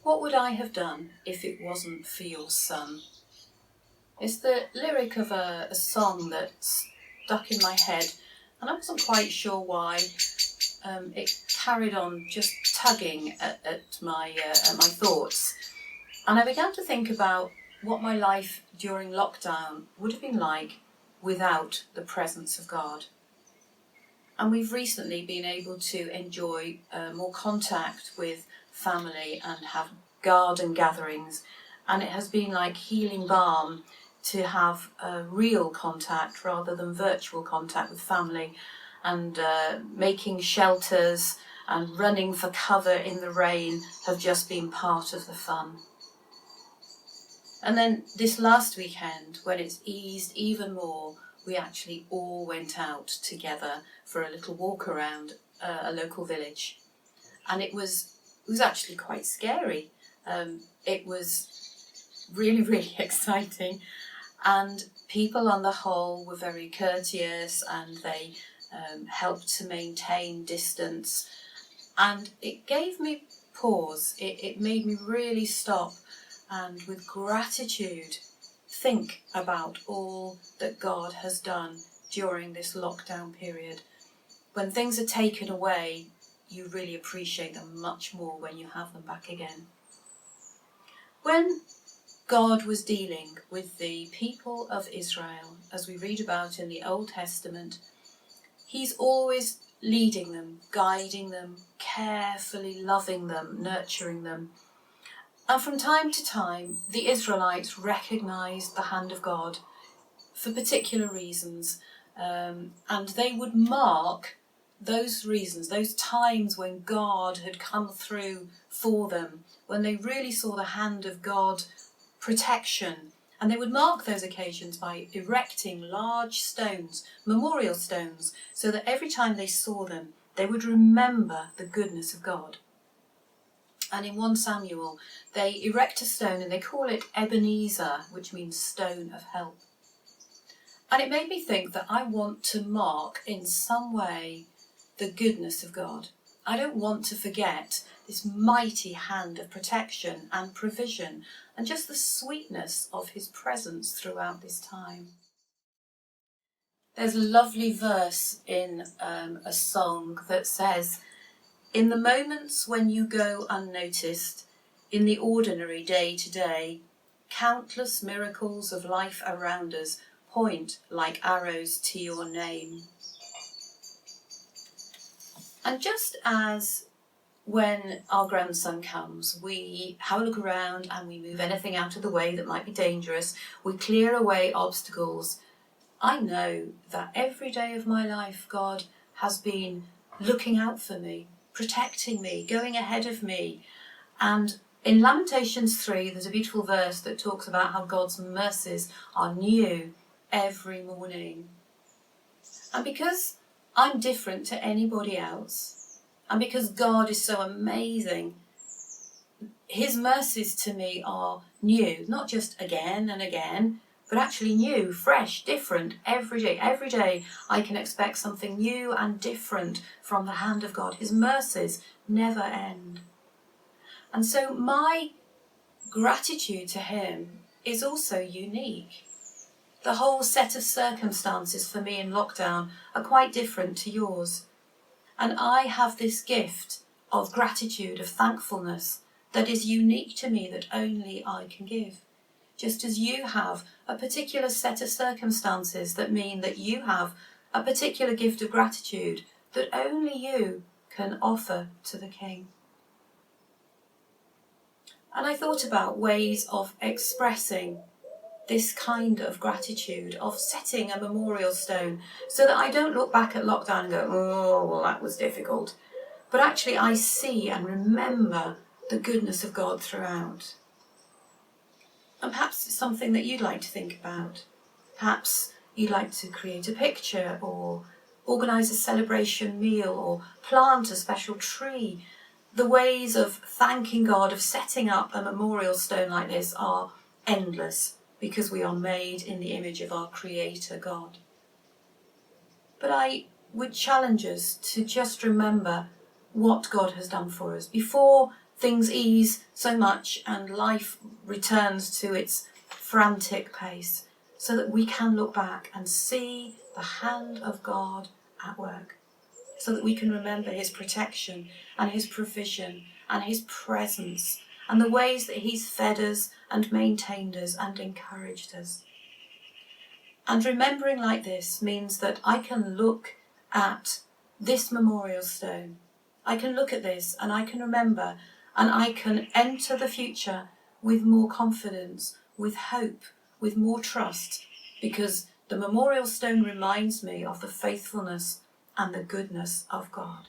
What would I have done if it wasn't for your son? It's the lyric of a song that stuck in my head, and I wasn't quite sure why. It carried on just tugging at my thoughts, and I began to think about what my life during lockdown would have been like without the presence of God. And we've recently been able to enjoy more contact with family and have garden gatherings, and it has been like healing balm to have real contact rather than virtual contact with family, and making shelters and running for cover in the rain have just been part of the fun. And then this last weekend, when it's eased even more, we actually all went out together for a little walk around a local village. And it was actually quite scary. It was really, really exciting. And people on the whole were very courteous, and they helped to maintain distance. And it gave me pause. It made me really stop and with gratitude think about all that God has done during this lockdown period. When things are taken away, you really appreciate them much more when you have them back again. When God was dealing with the people of Israel, as we read about in the Old Testament, He's always leading them, guiding them, carefully loving them, nurturing them. And from time to time, the Israelites recognised the hand of God for particular reasons, and they would mark those reasons, those times when God had come through for them, when they really saw the hand of God protection. And they would mark those occasions by erecting large stones, memorial stones, so that every time they saw them, they would remember the goodness of God. And in 1 Samuel, they erect a stone and they call it Ebenezer, which means stone of help. And it made me think that I want to mark in some way the goodness of God. I don't want to forget this mighty hand of protection and provision, and just the sweetness of His presence throughout this time. There's a lovely verse in a song that says, "In the moments when you go unnoticed, in the ordinary day to day, countless miracles of life around us point like arrows to your name." And just as when our grandson comes, we have a look around and we move anything out of the way that might be dangerous, we clear away obstacles, I know that every day of my life God has been looking out for me, protecting me, going ahead of me. And in Lamentations 3, there's a beautiful verse that talks about how God's mercies are new every morning. And because I'm different to anybody else, and because God is so amazing, His mercies to me are new, not just again and again, but actually new, fresh, different every day. Every day I can expect something new and different from the hand of God. His mercies never end. And so my gratitude to Him is also unique. The whole set of circumstances for me in lockdown are quite different to yours. And I have this gift of gratitude, of thankfulness, that is unique to me, that only I can give. Just as you have a particular set of circumstances that mean that you have a particular gift of gratitude that only you can offer to the King. And I thought about ways of expressing this kind of gratitude, of setting a memorial stone, so that I don't look back at lockdown and go, oh, well, that was difficult. But actually I see and remember the goodness of God throughout. And perhaps it's something that you'd like to think about. Perhaps you'd like to create a picture, or organise a celebration meal, or plant a special tree. The ways of thanking God, of setting up a memorial stone like this are endless, because we are made in the image of our Creator God. But I would challenge us to just remember what God has done for us. Before things ease so much and life returns to its frantic pace, so that we can look back and see the hand of God at work, so that we can remember his protection and his provision and his presence and the ways that he's fed us and maintained us and encouraged us. And remembering like this means that I can look at this memorial stone. I can look at this and I can remember, and I can enter the future with more confidence, with hope, with more trust, because the memorial stone reminds me of the faithfulness and the goodness of God.